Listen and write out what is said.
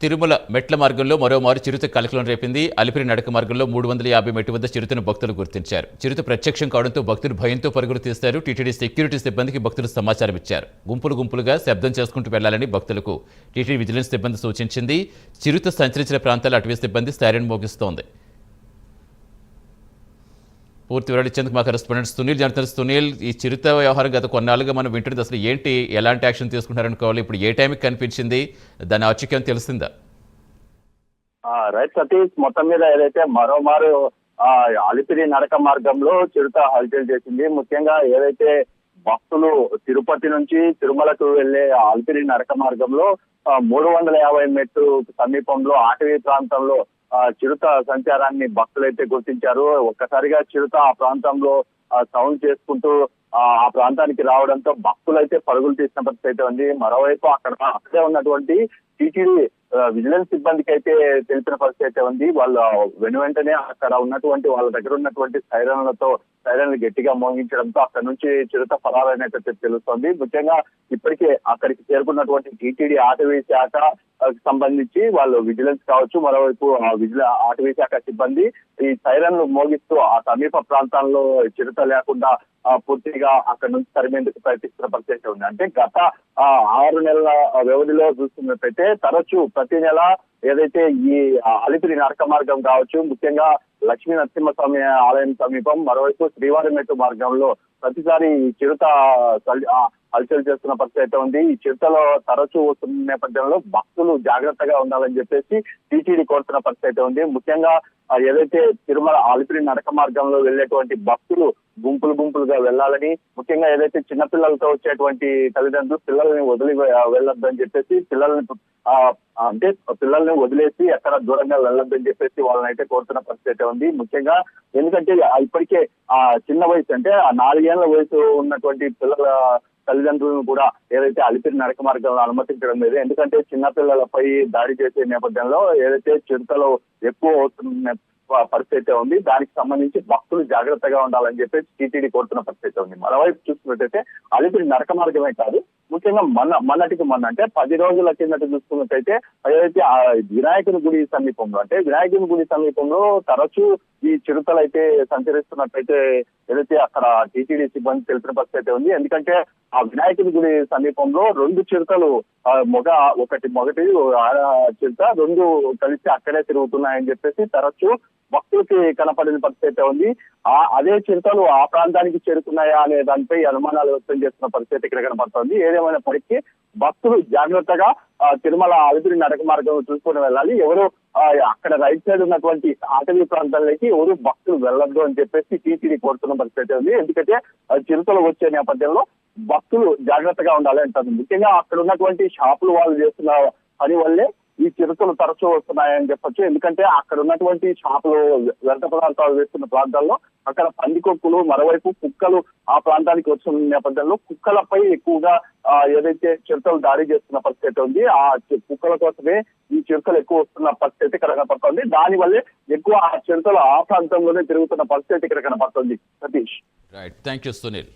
తిరుమల మెట్ల మార్గంలో మరోమారు చిరుత కలకలం రేపింది. అలిపిరి నడక మార్గంలో 350 మెట్టు వద్ద చిరుతను భక్తులు గుర్తించారు. చిరుత ప్రత్యక్షం కావడంతో భక్తులు భయంతో పరుగులు తీస్తారు. టీటీడీ సెక్యూరిటీ సిబ్బందికి భక్తులు సమాచారం ఇచ్చారు. గుంపులుగా శబ్దం చేసుకుంటూ వెళ్లాలని భక్తులకు టీటీడీ విజిలెన్స్ సిబ్బంది సూచించింది. చిరుత సంచరించిన ప్రాంతాల్లో అటవీ సిబ్బంది సైరన్ మోగిస్తోంది. పూర్తి వివరాలు ఇచ్చేందుకు మా కరెస్పాండెంట్ సునీల్ జనతన్. సునీల్, ఈ చిరుత వ్యవహారం గత కొన్నాళ్ళుగా మనం వింటుంది. అసలు ఏంటి, ఎలాంటి యాక్షన్ తీసుకుంటారనుకోవాలి? ఇప్పుడు ఏ టైంకి కనిపించింది, దాని ఔచిత్యం తెలిసిందా? రైట్ సతీష్, మొత్తం మీద ఏదైతే మరోమారు అలిపిరి నడక మార్గంలో చిరుత హల్చల్ చేసింది. ముఖ్యంగా ఏదైతే భక్తులు తిరుపతి నుంచి తిరుమలకు వెళ్లే అలిపిరి నడక మార్గంలో 350 మెట్టు సమీపంలో అటవీ ప్రాంతంలో చిరుత సంచారాన్ని భక్తులైతే గుర్తించారు. ఒక్కసారిగా చిరుత ఆ ప్రాంతంలో సౌండ్ చేసుకుంటూ ఆ ప్రాంతానికి రావడంతో భక్తులైతే పరుగులు తీసిన పరిస్థితి అయితే ఉంది. మరోవైపు అక్కడే ఉన్నటువంటి టీటీడీ విజిలెన్స్ సిబ్బందికి అయితే తెలిసిన పరిస్థితి అయితే ఉంది. వాళ్ళు వెంటనే అక్కడ ఉన్నటువంటి వాళ్ళ దగ్గర ఉన్నటువంటి సైరన్లు గట్టిగా మోగించడంతో అక్కడ నుంచి చిరుత పరారైనట్టు తెలుస్తోంది. ముఖ్యంగా ఇప్పటికే అక్కడికి చేరుకున్నటువంటి టీటీడీ అటవీ శాఖ సంబంధించి వాళ్ళు విజిలెన్స్ కావచ్చు, మరోవైపు అటవీ శాఖ సిబ్బంది ఈ సైరన్లు మోగిస్తూ ఆ సమీప ప్రాంతాల్లో చిరుత లేకుండా పూర్తిగా అక్కడ నుంచి తరిమేందుకు ప్రయత్నిస్తున్న పరిస్థితి ఉంది. అంటే గత 6 నెలల వ్యవధిలో చూస్తున్నట్టయితే తరచూ ప్రతి నెల ఏదైతే ఈ అలిపిరి నడక మార్గం కావచ్చు, ముఖ్యంగా లక్ష్మీ నరసింహస్వామి ఆలయం సమీపం, మరోవైపు శ్రీవారి మెట్టు మార్గంలో ప్రతిసారి ఈ చిరుత హల్చల్ చేస్తున్న పరిస్థితి అయితే ఉంది. ఈ చిరుతలో తరచూ వస్తున్న నేపథ్యంలో భక్తులు జాగ్రత్తగా ఉండాలని చెప్పేసి టీటీడీ కోరుతున్న పరిస్థితి అయితే ఉంది. ముఖ్యంగా ఏదైతే తిరుమల అలిపిరి నడక మార్గంలో వెళ్లేటువంటి భక్తులు గుంపులుగా వెళ్లాలని, ముఖ్యంగా ఏదైతే చిన్నపిల్లలతో వచ్చేటువంటి తల్లిదండ్రులు పిల్లల్ని వదిలి వెళ్ళొద్దని చెప్పేసి పిల్లల్ని వదిలేసి ఎక్కడ దూరంగా వెళ్ళొద్దని చెప్పేసి వాళ్ళని అయితే కోరుతున్న పరిస్థితి ఉంది. ముఖ్యంగా ఎందుకంటే ఇప్పటికే చిన్న వయసు, అంటే 4 ఏళ్ల వయసు ఉన్నటువంటి పిల్లల తల్లిదండ్రులను కూడా ఏదైతే అలిపిరి నడక మార్గంలో అనుమతించడం లేదు. ఎందుకంటే చిన్నపిల్లలపై దాడి చేసే నేపథ్యంలో ఏదైతే చిరుతలో ఎక్కువ అవుతున్న పరిస్థితి ఉంది. దానికి సంబంధించి భక్తులు జాగ్రత్తగా ఉండాలని చెప్పేసి టీటీడీ కోరుతున్న పరిస్థితి ఉంది. మరోవైపు చూసుకున్నట్టయితే అలిపిరి నడక మార్గమే కాదు, ముఖ్యంగా మొన్నటికి అంటే 10 రోజుల కిందట చూసుకున్నట్టయితే ఏదైతే వినాయకుని గుడి సమీపంలో తరచూ ఈ చిరుతలు అయితే సంచరిస్తున్నట్టయితే ఏదైతే అక్కడ టీటీడీ సిబ్బంది తెలిసిన పరిస్థితి ఉంది. ఎందుకంటే ఆ వినాయకుని గుడి సమీపంలో 2 చిరుతలు, ఒకటి మొగటి ఆడ చిరుత, 2 కలిసి అక్కడే తిరుగుతున్నాయని చెప్పేసి తరచూ భక్తులకి కనపడిన పరిస్థితి ఉంది. అదే చిరుతలు ఆ ప్రాంతానికి చేరుకున్నాయా అనే దానిపై అనుమానాలు వ్యక్తం చేస్తున్న పరిస్థితి ఇక్కడ కనపడుతోంది. ఏదేమైనప్పటికీ భక్తులు జాగ్రత్తగా తిరుమల అలిపిరి నడక మార్గం చూసుకుని వెళ్ళాలి. ఎవరు అక్కడ రైట్ సైడ్ ఉన్నటువంటి అటవీ ప్రాంతాలకి ఎవరు భక్తులు వెళ్ళొద్దు అని చెప్పేసి టీటీడీ కోరుతున్న పరిస్థితి ఉంది. ఎందుకంటే చిరుతలు వచ్చే నేపథ్యంలో భక్తులు జాగ్రత్తగా ఉండాలి అంటారు. ముఖ్యంగా అక్కడ ఉన్నటువంటి షాపులు వాళ్ళు చేస్తున్న పని వల్లే ఈ చిరుతలు తరచూ వస్తున్నాయని చెప్పొచ్చు. ఎందుకంటే అక్కడ ఉన్నటువంటి షాపులు వ్యర్థ పదార్థాలు వేస్తున్న ప్రాంతాల్లో అక్కడ పందికొక్కులు, మరోవైపు కుక్కలు ఆ ప్రాంతానికి వస్తున్న నేపథ్యంలో కుక్కలపై ఎక్కువగా ఏదైతే చిరుతలు దాడి చేస్తున్న పరిస్థితి ఉంది. ఆ కుక్కల కోసమే ఈ చిరుతలు ఎక్కువ వస్తున్న పరిస్థితి ఇక్కడ కనపడుతుంది. దానివల్లే ఎక్కువ ఆ చిరుతలు ఆ ప్రాంతంలోనే తిరుగుతున్న పరిస్థితి ఇక్కడ కనపడుతుంది. Satish, right, thank you Sunil.